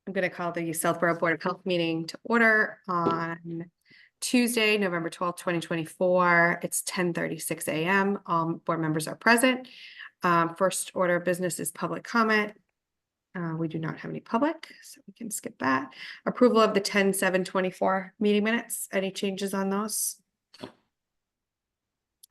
I'm going to call the Southborough Board of Health meeting to order on Tuesday, November 12th, 2024. It's 10:36 a.m. All board members are present. First order of business is public comment. We do not have any public, so we can skip that. Approval of the 10/7/24 meeting minutes. Any changes on those? All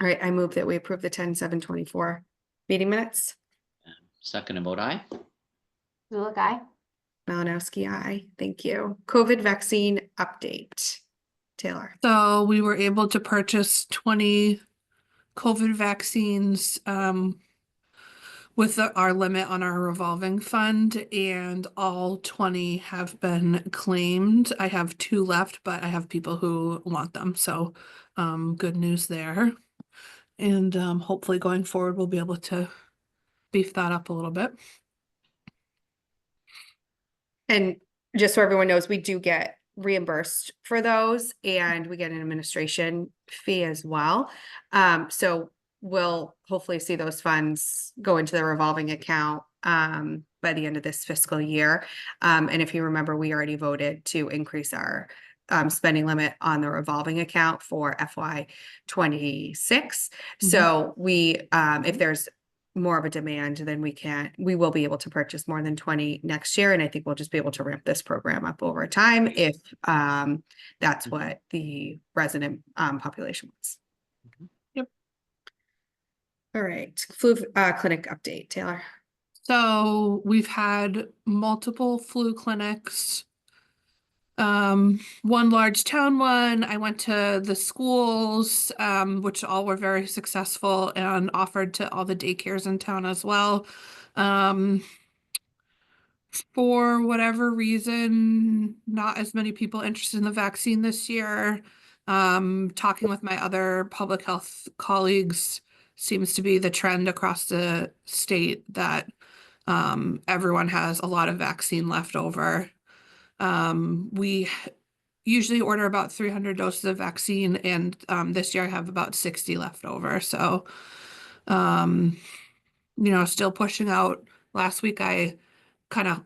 right, I move that we approve the 10/7/24 meeting minutes. Second and vote aye. Zuluk, aye. Malinowski, aye. Thank you. COVID vaccine update. Taylor. So we were able to purchase 20 COVID vaccines with our limit on our revolving fund, and all 20 have been claimed. I have 2 left, but I have people who want them. So good news there. And hopefully going forward, we'll be able to beef that up a little bit. And just so everyone knows, we do get reimbursed for those, and we get an administration fee as well. So we'll hopefully see those funds go into the revolving account by the end of this fiscal year. And if you remember, we already voted to increase our spending limit on the revolving account for FY26. So we, if there's more of a demand, then we will be able to purchase more than 20 next year. And I think we'll just be able to ramp this program up over time if that's what the resident population wants. Yep. All right, flu clinic update, Taylor. So we've had multiple flu clinics. One large town one. I went to the schools, which all were very successful, and offered to all the daycares in town as well. For whatever reason, not as many people interested in the vaccine this year. Talking with my other public health colleagues, seems to be the trend across the state that everyone has a lot of vaccine left over. We usually order about 300 doses of vaccine, and this year I have about 60 left over. So, still pushing out. Last week I kind of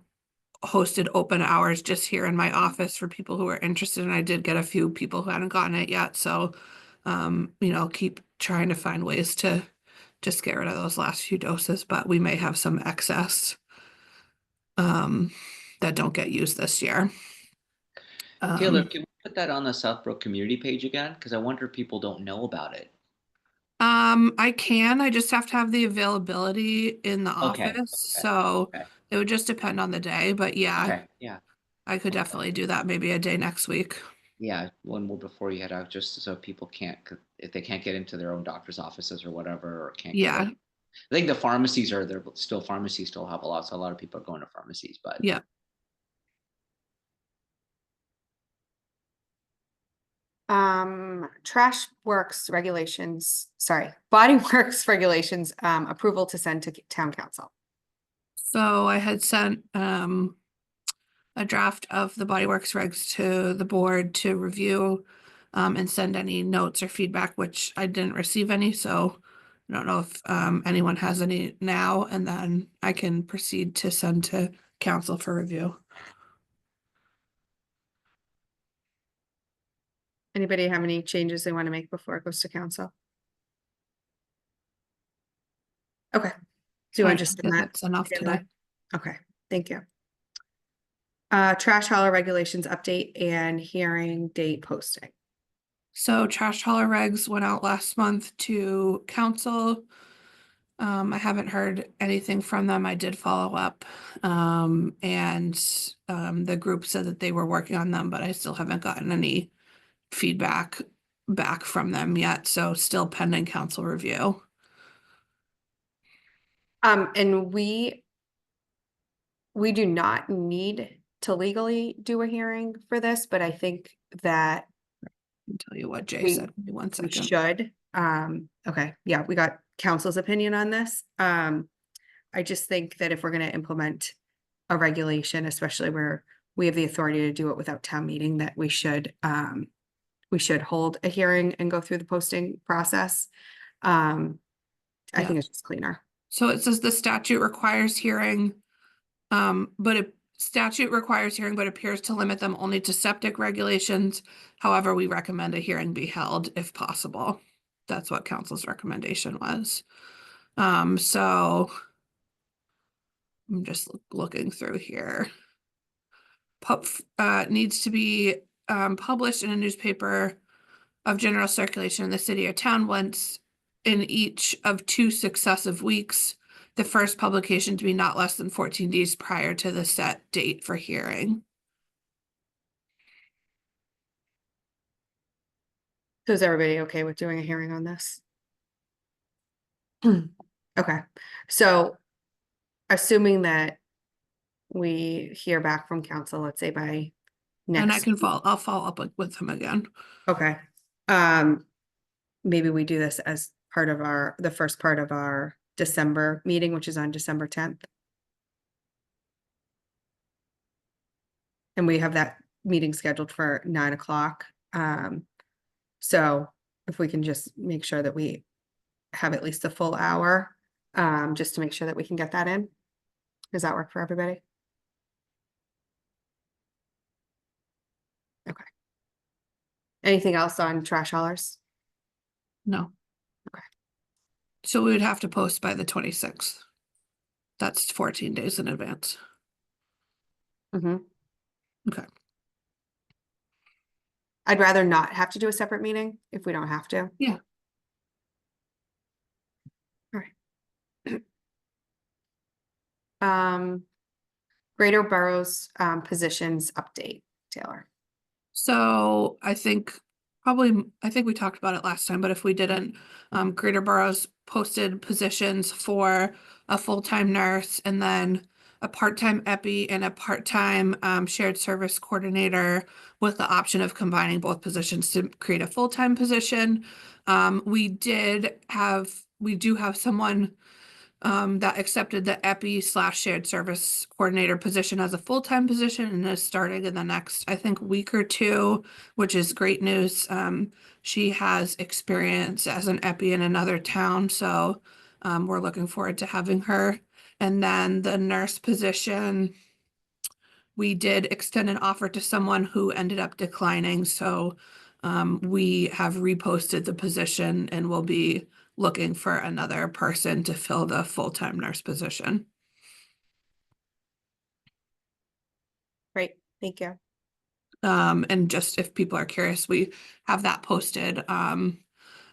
hosted open hours just here in my office for people who are interested, and I did get a few people who hadn't gotten it yet. So, keep trying to find ways to just get rid of those last few doses, but we may have some excess that don't get used this year. Taylor, can we put that on the Southborough community page again? Because I wonder if people don't know about it. I can. I just have to have the availability in the office. So it would just depend on the day. But yeah, I could definitely do that maybe a day next week. Yeah, one more before you head out, just so people can't, if they can't get into their own doctor's offices or whatever, or can't. Yeah. I think the pharmacies are there, still pharmacies still have a lot. So a lot of people are going to pharmacies, but yeah. Trash Works regulations, Body Works regulations, approval to send to town council. So I had sent a draft of the Body Works regs to the board to review and send any notes or feedback, which I didn't receive any. So I don't know if anyone has any now, and then I can proceed to send to council for review. Anybody have any changes they want to make before it goes to council? Okay. Do you want to just send that? That's enough today. Okay, thank you. Trash hauler regulations update and hearing date posting. So trash hauler regs went out last month to council. I haven't heard anything from them. I did follow up, and the group said that they were working on them, but I still haven't gotten any feedback back from them yet. So still pending council review. And we do not need to legally do a hearing for this, but I think that I can tell you what Jay said. Give me 1 second. we should. Okay, yeah, we got council's opinion on this. I just think that if we're going to implement a regulation, especially where we have the authority to do it without town meeting, that we should hold a hearing and go through the posting process. I think it's just cleaner. So it says the statute requires hearing, but it Statute requires hearing, but appears to limit them only to septic regulations. However, we recommend a hearing be held if possible. That's what council's recommendation was. So I'm just looking through here. Needs to be published in a newspaper of general circulation in the city or town once in each of 2 successive weeks. The first publication to be not less than 14 days prior to the set date for hearing. So is everybody okay with doing a hearing on this? Okay, so assuming that we hear back from council, let's say by And I next, can I'll follow up with him again. okay. Maybe we do this as part of the first part of our December meeting, which is on December 10th. And we have that meeting scheduled for 9 o'clock. So if we can just make sure that we have at least a full hour, just to make sure that we can get that in. Does that work for everybody? Okay. Anything else on trash haulers? No. Okay. So we would have to post by the 26th. That's 14 days in advance. Mm-hmm. Okay. I'd rather not have to do a separate meeting if we don't have to. Yeah. All right. Greater Boroughs, positions update, Taylor. So I think we talked about it last time, but if we didn't, Greater Boroughs posted positions for a full-time nurse and then a part-time epi and a part-time shared service coordinator with the option of combining both positions to create a full-time position. We do have someone that accepted the epi/shared service coordinator position as a full-time position and is starting in the next, I think, week or 2, which is great news. She has experience as an epi in another town, so we're looking forward to having her. And then the nurse position, we did extend an offer to someone who ended up declining, so we have reposted the position and will be looking for another person to fill the full-time nurse position. Great, thank you. And just if people are curious, we have that posted on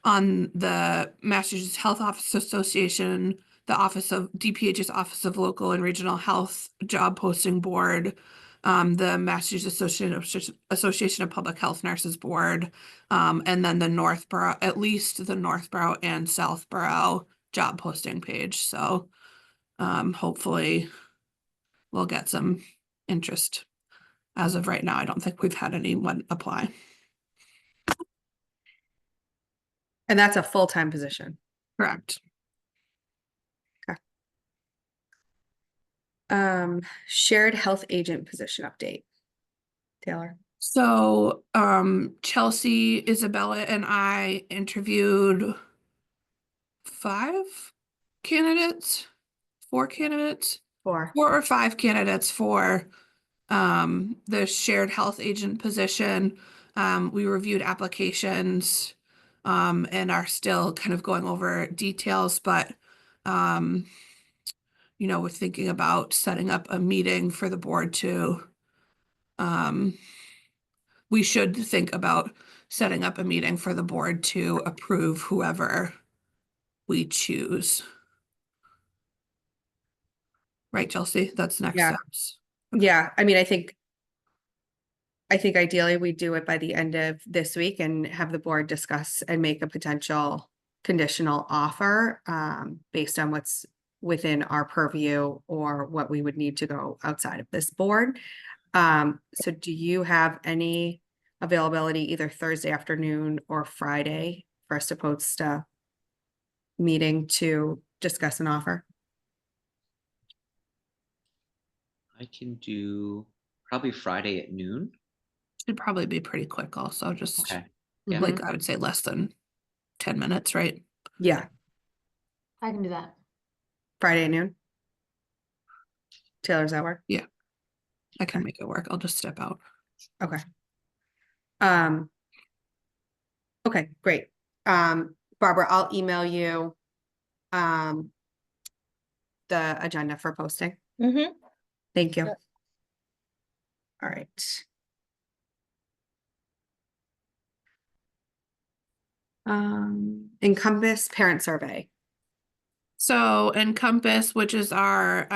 the Massachusetts Health Office Association, the DPH's Office of Local and Regional Health job posting board, the Massachusetts Association of Public Health Nurses board, and then the Northborough, at least the Northborough and Southborough job posting page. So hopefully we'll get some interest. As of right now, I don't think we've had anyone apply. And that's a full-time position. Correct. Shared health agent position update. Taylor. So Chelsea, Isabella, and I interviewed 4 candidates for 4 or 5 candidates for the shared health agent position. We reviewed applications and are still kind of going over details, but we're thinking about setting up a meeting for the board to we should think about setting up a meeting for the board to approve whoever we choose. Right, Chelsea? That's next Yeah. steps. Yeah, I mean, I think ideally we do it by the end of this week and have the board discuss and make a potential conditional offer based on what's within our purview or what we would need to go outside of this board. So do you have any availability either Thursday afternoon or Friday for us to post a meeting to discuss an offer? I can do probably Friday at noon. Should probably be pretty quick also, just Okay. Yeah. like I would say less than 10 minutes, right? Yeah, I can do that. Friday at noon. Taylor, does that work? Yeah. I can make it work. I'll just step out. Okay. Um. Okay, great. Barbara, I'll email you. The agenda for posting. Mm-hmm. Thank you. Sure. All right. Encompass parent survey. So Encompass, which is our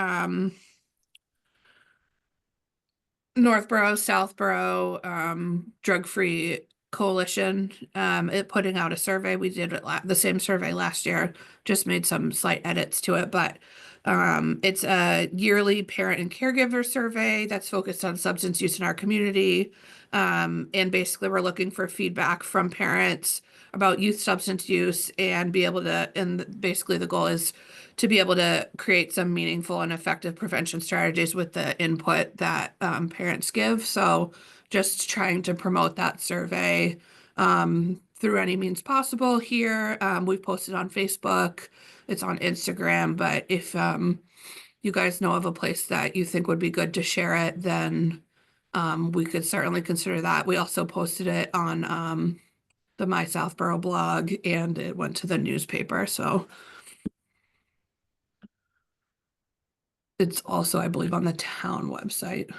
Northborough, Southborough drug-free coalition, it putting out a survey. We did it the same survey last year, just made some slight edits to it, but it's a yearly parent and caregiver survey that's focused on substance use in our community. And basically we're looking for feedback from parents about youth substance use and be able to, and basically the goal is to be able to create some meaningful and effective prevention strategies with the input that parents give. So just trying to promote that survey through any means possible here. We've posted on Facebook, it's on Instagram, but if you guys know of a place that you think would be good to share it, then we could certainly consider that. We also posted it on the My Southborough blog, and it went to the newspaper, so it's also, I believe, on the town website.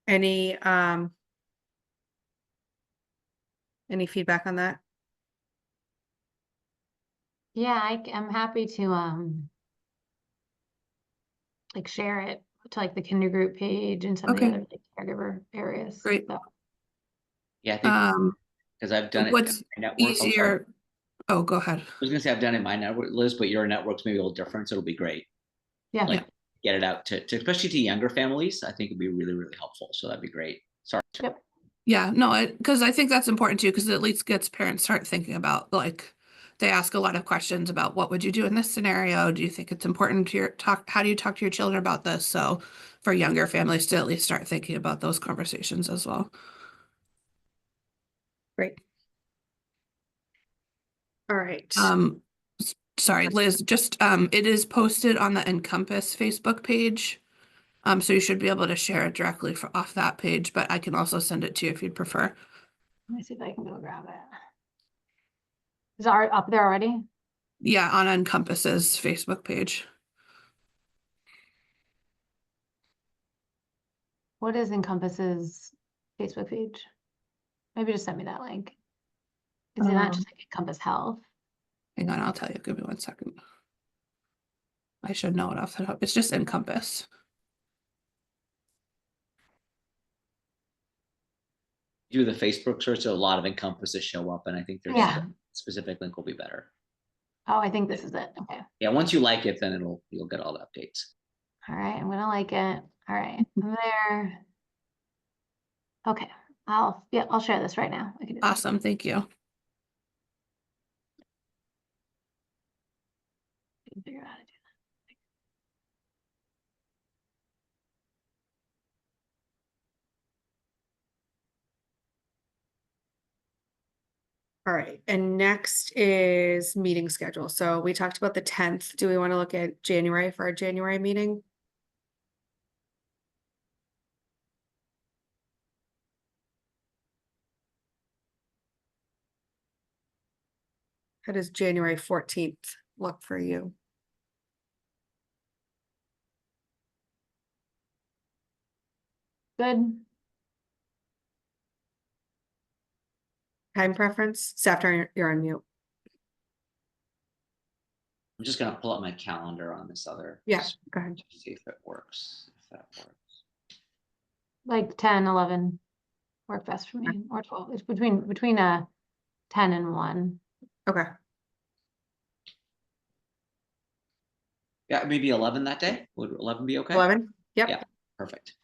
Any feedback on that? Yeah, I'm happy to like share it to like the kinder group page and some of the Okay. other like caregiver areas. Great. So, Yeah, I think because I've done it in What's my network. Oh, sorry. easier? Oh, go ahead. I was gonna say I've done it in my network, Liz, but your network's maybe a little different, so it'll be great. yeah. Like get it out to especially to younger families. I think it'd be really, really helpful. So that'd be great. Sorry. Yep. Yeah, no, because I think that's important too, because it at least gets parents start thinking about, like, they ask a lot of questions about what would you do in this scenario? Do you think it's important to how do you talk to your children about this? So for younger families to at least start thinking about those conversations as well. Great. All right. Sorry, Liz, just it is posted on the Encompass Facebook page. So you should be able to share it directly off that page, but I can also send it to you if you'd prefer. Let me see if I can go grab it. Is it up there already? Yeah, on Encompass's Facebook page. What is Encompass's Facebook page? Maybe just send me that link. Is it not just like Encompass Health? Hang on, I'll tell you. Give me 1 second. I should know it off the top. It's just Encompass. Do the Facebook search, a lot of Encompasses show up, and I think there's Yeah. a specific link will be better. Oh, I think this is it. Okay. Yeah, once you like it, then you'll get all the updates. All right, I'm gonna like it. All right, I'm there. Okay, I'll share this right now. I can do that. Awesome, thank you. I can figure out how to do All right. And next is meeting schedule. So we talked about the 10th. Do we want to look at January for our January meeting? How does January 14th look for you? Good. Time preference? Staff, you're on mute. I'm just gonna pull up my calendar on this other. Yeah, go ahead. to see if it works. If that works. Like 10, 11 work best for me, or 12. It's between 10 and 1. Okay. Yeah, maybe 11 that day. Would 11 be okay? 11? Yep. Yeah. Perfect.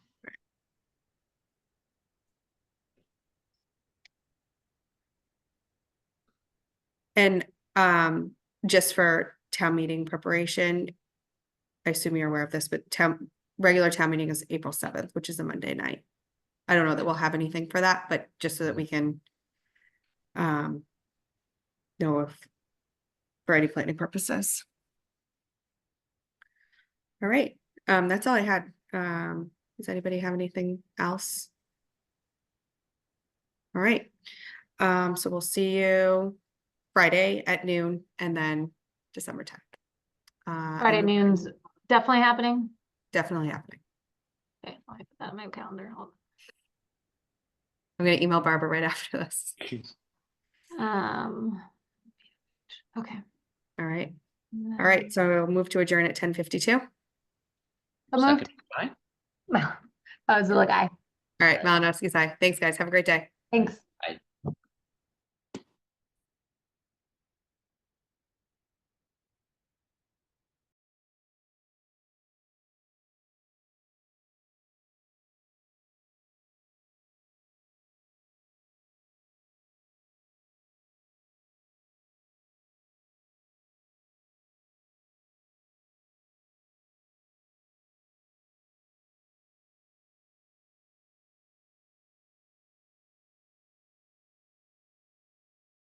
And just for town meeting preparation, I assume you're aware of this, but regular town meeting is April 7th, which is a Monday night. I don't know that we'll have anything for that, but just so that we can know if for any planning purposes. All right, that's all I had. Does anybody have anything else? All right, so we'll see you Friday at noon and then December 10th. Friday and noon's definitely happening. definitely happening. Okay, let me put that on my calendar. Hold I'm gonna email Barbara right after this. on. Okay. All right, and all right, then- so we'll move to adjourn at 10:52. So moved. Second, aye. That was the guy. All right, Malinowski's aye. Thanks, guys. Have a great day. Thanks.